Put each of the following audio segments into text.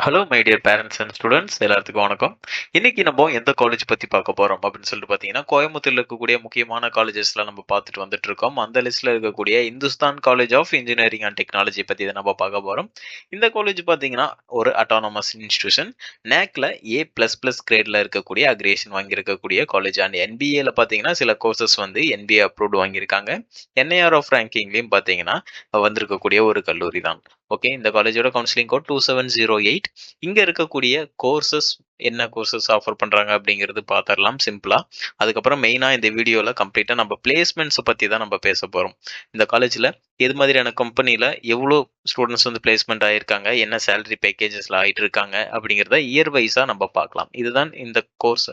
Hello my dear parents and students எல்லாத்துக்கும் வணக்கம். இன்னைக்கு நம்ம எந்த காலேஜ் பத்தி பார்க்க போறோம் அப்படின்னு சொல்லிட்டு பார்த்தீங்கன்னா, கோயம்புத்தூர்ல இருக்கக்கூடிய முக்கியமான காலேஜஸ்ல நம்ம பார்த்துட்டு வந்துட்டு இருக்கோம். அந்த லிஸ்ட்ல இருக்கக்கூடிய Hindustan college of engineering and technology பத்தி தான் நம்ம பார்க்க போறோம். இந்த காலேஜ் பார்த்தீங்கன்னா ஒரு அட்டானமஸ் இன்ஸ்டிடியூஷன். நேக்ல A++ கிரேட்ல இருக்கக்கூடிய அக்ரேஷன் வாங்கியிருக்கக்கூடிய காலேஜ். அண்ட் என்பிஏல பார்த்தீங்கன்னா சில கோர்சஸ் வந்து என்பிஏ அப்ரூவ்டு வாங்கியிருக்காங்க. என்ஐஆர் ஆஃப் ரேங்கிங்லையும் பார்த்தீங்கன்னா வந்திருக்கக்கூடிய ஒரு கல்லூரி தான். ஓகே, இந்த காலேஜோட கவுன்சிலிங் கோட் 2708. இங்க இருக்கக்கூடிய கோர்சஸ் என்ன கோர்சஸ் ஆஃபர் பண்றாங்க அப்படிங்கிறது பார்த்துடலாம் சிம்பிளா. அதுக்கப்புறம் மெயினா இந்த வீடியோல கம்ப்ளீட்டா நம்ம பிளேஸ்மெண்ட்ஸ் பத்தி தான் நம்ம பேச போறோம். இந்த காலேஜ்ல எது மாதிரியான கம்பெனில எவ்வளோ ஸ்டூடெண்ட்ஸ் வந்து பிளேஸ்மெண்ட் ஆயிருக்காங்க, என்ன சேலரி பேக்கேஜஸ்ல ஆயிட்டு இருக்காங்க அப்படிங்கிறத இயர் வைஸா நம்ம பார்க்கலாம். இதுதான் இந்த கோர்ஸ்,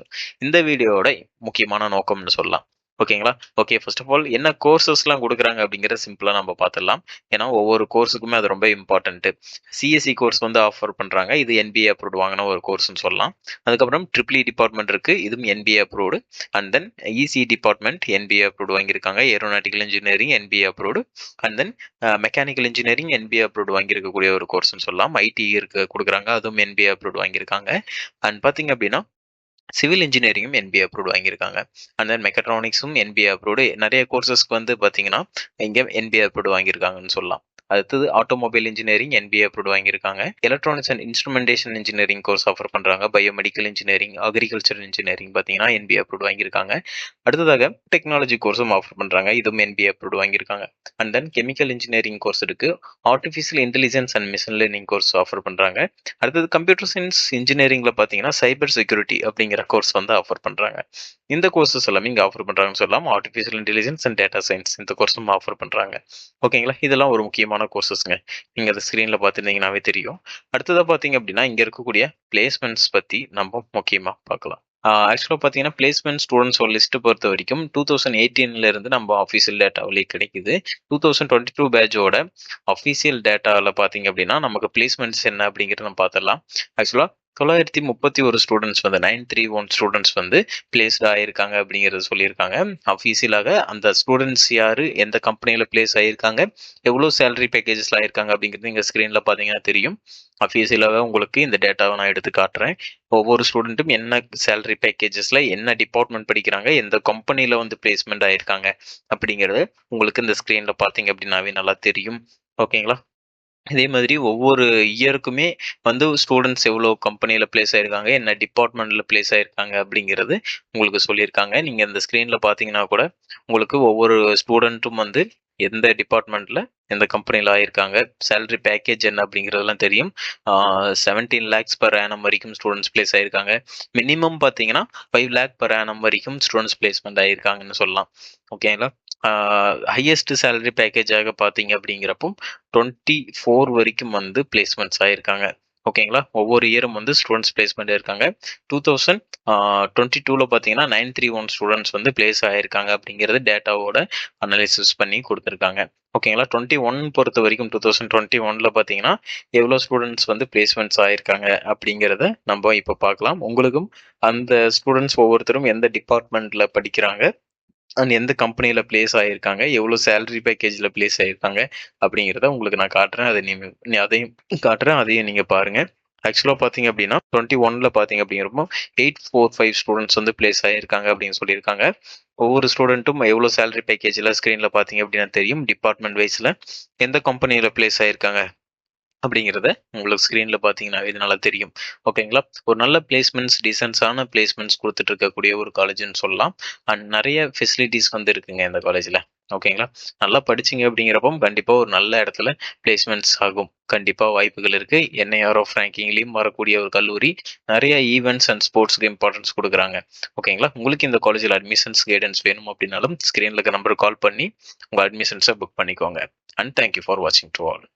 இந்த வீடியோவோட முக்கியமான நோக்கம்னு சொல்லலாம். ஓகேங்களா? ஓகே, ஃபர்ஸ்ட் ஆஃப் ஆல் என்ன கோர்சஸ்லாம் கொடுக்குறாங்க அப்படிங்கிறத சிம்பிளா நம்ம பார்த்துடலாம். ஏன்னா ஒவ்வொரு கோர்ஸுக்குமே அது ரொம்ப இம்பார்ட்டன்ட். சிஎஸ்சி கோர்ஸ் வந்து ஆஃபர் பண்றாங்க. இது என்பிஏ அப்ரூவ்ட் வாங்கின ஒரு கோர்ஸ்னு சொல்லலாம். அதுக்கப்புறம் ட்ரிபிள் டிபார்ட்மெண்ட் இருக்கு, இதுவும் NBA approved. And then EC department NBA approved வாங்கியிருக்காங்க. Aeronautical engineering NBA approved. And then mechanical engineering NBA approved வாங்கியிருக்கக்கூடிய ஒரு கோர்ஸ்னு சொல்லலாம். ஐடி இருக்கு கொடுக்குறாங்க, அதுவும் என்பிஏ அப்ரூவ்டு வாங்கியிருக்காங்க. அண்ட் பார்த்தீங்க அப்படின்னா சிவில் இன்ஜினியரிங்கும் என்பிஏ அப்ரூவ்டு வாங்கியிருக்காங்க. அண்ட் தென் மெக்கட்ரானிக்ஸும் என்பிஏ அப்ரூவ்டு. நிறைய கோர்சஸ்க்கு வந்து பார்த்தீங்கன்னா இங்கே என்பிஏ அப்ரூவ்டு வாங்கியிருக்காங்கன்னு சொல்லலாம். அடுத்தது ஆட்டோமொபைல் இன்ஜினியரிங் என்பிஏ அப்ரூவ்டு வாங்கியிருக்காங்க. Electronics and instrumentation engineering course offer பண்ணுறாங்க. பயோமெடிக்கல் இன்ஜினியரிங், அக்ரிகல்ச்சர் இன்ஜினியரிங் பார்த்தீங்கன்னா என்பிஏ அப்ரூவ்டு வாங்கியிருக்காங்க. அடுத்ததாக டெக்னாலஜி கோர்ஸும் ஆஃபர் பண்ணுறாங்க, இதுவும் என்பிஏ அப்ரூவ்டு வாங்கியிருக்காங்க. And then chemical engineering course இருக்கு. Artificial intelligence and machine learning course offer பண்ணுறாங்க. அடுத்தது கம்ப்யூட்டர் சயின்ஸ் இன்ஜினியரிங்ல பார்த்தீங்கன்னா சைபர் செக்யூரிட்டி அப்படிங்கிற கோர்ஸ் வந்து ஆஃபர் பண்ணுறாங்க. இந்த கோர்சஸ் எல்லாமே இங்கே ஆஃபர் பண்ணுறாங்கன்னு சொல்லலாம். Artificial intelligence and data science இந்த கோர்ஸும் ஆஃபர் பண்ணுறாங்க. ஓகேங்களா? இதெல்லாம் ஒரு முக்கியமான கோர்சஸ்ங்க. நீங்கள் அதை ஸ்க்ரீனில் பார்த்துருந்தீங்கன்னாவே தெரியும். அடுத்ததாக பார்த்தீங்க அப்படின்னா இங்கே இருக்கக்கூடிய பிளேஸ்மெண்ட்ஸ் பற்றி நம்ம முக்கியமாக பார்க்கலாம். ஆக்சுவலாக பார்த்தீங்கன்னா பிளேஸ்மெண்ட் ஸ்டூடெண்ட்ஸோட லிஸ்ட் பொறுத்த வரைக்கும் 2018 இருந்து நம்ம அஃபீஷியல் டேட்டாவிலே கிடைக்குது. 2022 பேட்சோட அஃபீஷியல் டேட்டாவில் பார்த்தீங்க அப்படின்னா நமக்கு பிளேஸ்மெண்ட்ஸ் என்ன அப்படிங்கிறத நம்ம பார்த்துடலாம். ஆக்சுவலாக 931 ஸ்டூடெண்ட்ஸ் வந்து 931 ஸ்டூடெண்ட்ஸ் வந்து பிளேஸ்ட் ஆயிருக்காங்க அப்படிங்கிறத சொல்லியிருக்காங்க. அஃபீஷியலாக அந்த ஸ்டூடெண்ட்ஸ் யாரு, எந்த கம்பெனியில் பிளேஸ் ஆயிருக்காங்க, எவ்வளோ சேலரி பேக்கேஜஸ்ல ஆயிருக்காங்க அப்படிங்கிறது நீங்கள் ஸ்க்ரீனில் பார்த்தீங்கன்னா தெரியும். அஃபீஷியலாக உங்களுக்கு இந்த டேட்டாவை நான் எடுத்து காட்டுறேன். ஒவ்வொரு ஸ்டூடெண்ட்டும் என்ன சேலரி பேக்கேஜஸ்ல என்ன டிபார்ட்மெண்ட் படிக்கிறாங்க, எந்த கம்பெனியில் வந்து பிளேஸ்மெண்ட் ஆயிருக்காங்க அப்படிங்கிறது உங்களுக்கு இந்த ஸ்க்ரீனில் பார்த்தீங்க அப்படின்னாவே நல்லா தெரியும். ஓகேங்களா? இதே மாதிரி ஒவ்வொரு இயருக்குமே வந்து ஸ்டூடெண்ட்ஸ் எவ்வளோ கம்பெனியில் பிளேஸ் ஆயிருக்காங்க, என்ன டிபார்ட்மெண்ட்டில் பிளேஸ் ஆயிருக்காங்க அப்படிங்கிறது உங்களுக்கு சொல்லியிருக்காங்க. நீங்கள் இந்த ஸ்க்ரீனில் பார்த்தீங்கன்னா கூட உங்களுக்கு ஒவ்வொரு ஸ்டூடெண்ட்டும் வந்து எந்த டிபார்ட்மெண்ட்டில் எந்த கம்பெனியில் ஆயிருக்காங்க, சேலரி பேக்கேஜ் என்ன அப்படிங்கிறதெல்லாம் தெரியும். 17 லேக்ஸ் பர் ஆனம் வரைக்கும் ஸ்டூடெண்ட்ஸ் பிளேஸ் ஆயிருக்காங்க. மினிமம் பார்த்தீங்கன்னா 5 லேக் பர் ஆனம் வரைக்கும் ஸ்டூடெண்ட்ஸ் பிளேஸ்மெண்ட் ஆயிருக்காங்கன்னு சொல்லலாம். ஓகேங்களா? ஹையஸ்ட் சேலரி பேக்கேஜாக பார்த்தீங்க அப்படிங்கிறப்போ 24 வரைக்கும் வந்து பிளேஸ்மெண்ட்ஸ் ஆயிருக்காங்க. ஓகேங்களா? ஒவ்வொரு இயரும் வந்து ஸ்டூடெண்ட்ஸ் பிளேஸ்மெண்ட் ஆயிருக்காங்க. 2022 பார்த்தீங்கன்னா 931 ஸ்டூடெண்ட்ஸ் வந்து பிளேஸ் ஆயிருக்காங்க அப்படிங்கிறது டேட்டாவோட அனலைசிஸ் பண்ணி கொடுத்துருக்காங்க. ஓகேங்களா? 21 பொறுத்த வரைக்கும் 2021 பார்த்தீங்கன்னா எவ்வளோ ஸ்டூடெண்ட்ஸ் வந்து பிளேஸ்மெண்ட்ஸ் ஆயிருக்காங்க அப்படிங்கிறத நம்ம இப்போ பார்க்கலாம். உங்களுக்கும் அந்த ஸ்டூடெண்ட்ஸ் ஒவ்வொருத்தரும் எந்த டிபார்ட்மெண்ட்ல படிக்கிறாங்க அண்ட் எந்த கம்பெனியில் பிளேஸ் ஆகியிருக்காங்க, எவ்வளோ சேலரி பேக்கேஜில் பிளேஸ் ஆகியிருக்காங்க அப்படிங்கிறத உங்களுக்கு நான் காட்டுறேன். அதை நீங்கள் அதையும் காட்டுறேன், அதையும் நீங்கள் பாருங்கள். ஆக்சுவலாக பார்த்தீங்க அப்படின்னா 21 பார்த்தீங்க அப்படிங்கிறப்போ 845 ஸ்டூடெண்ட்ஸ் வந்து பிளேஸ் ஆகியிருக்காங்க அப்படின்னு சொல்லியிருக்காங்க. ஒவ்வொரு ஸ்டூடெண்ட்டும் எவ்வளோ சேலரி பேக்கேஜில் ஸ்க்ரீனில் பார்த்தீங்க அப்படின்னா தெரியும். டிபார்ட்மெண்ட் வைஸில் எந்த கம்பெனியில் பிளேஸ் ஆகியிருக்காங்க அப்படிங்கிறத உங்களுக்கு ஸ்க்ரீனில் பார்த்தீங்கன்னா இது நல்லா தெரியும். ஓகேங்களா? ஒரு நல்ல பிளேஸ்மெண்ட்ஸ், டீசென்ட்ஸான பிளேஸ்மெண்ட்ஸ் கொடுத்துட்டு இருக்கக்கூடிய ஒரு காலேஜ்னு சொல்லலாம். அண்ட் நிறைய ஃபெசிலிட்டிஸ் வந்து இருக்குங்க இந்த காலேஜில். ஓகேங்களா? நல்லா படிச்சிங்க அப்படிங்கிறப்போ கண்டிப்பாக ஒரு நல்ல இடத்துல பிளேஸ்மெண்ட்ஸ் ஆகும். கண்டிப்பாக வாய்ப்புகள் இருக்குது. என்ஐஆர் ஆஃப் ரேங்கிங்லேயும் வரக்கூடிய ஒரு கல்லூரி. நிறைய ஈவெண்ட்ஸ் அண்ட் ஸ்போர்ட்ஸ்க்கு இம்பார்ட்டன்ஸ் கொடுக்குறாங்க. ஓகேங்களா? உங்களுக்கு இந்த காலேஜில் அட்மிஷன்ஸ் கைடன்ஸ் வேணும் அப்படின்னாலும் ஸ்க்ரீனில் இருக்க நம்பருக்கு கால் பண்ணி உங்கள் அட்மிஷன்ஸை புக் பண்ணிக்கோங்க. அண்ட் தேங்க்யூ ஃபார் வாட்சிங் டு ஆல்.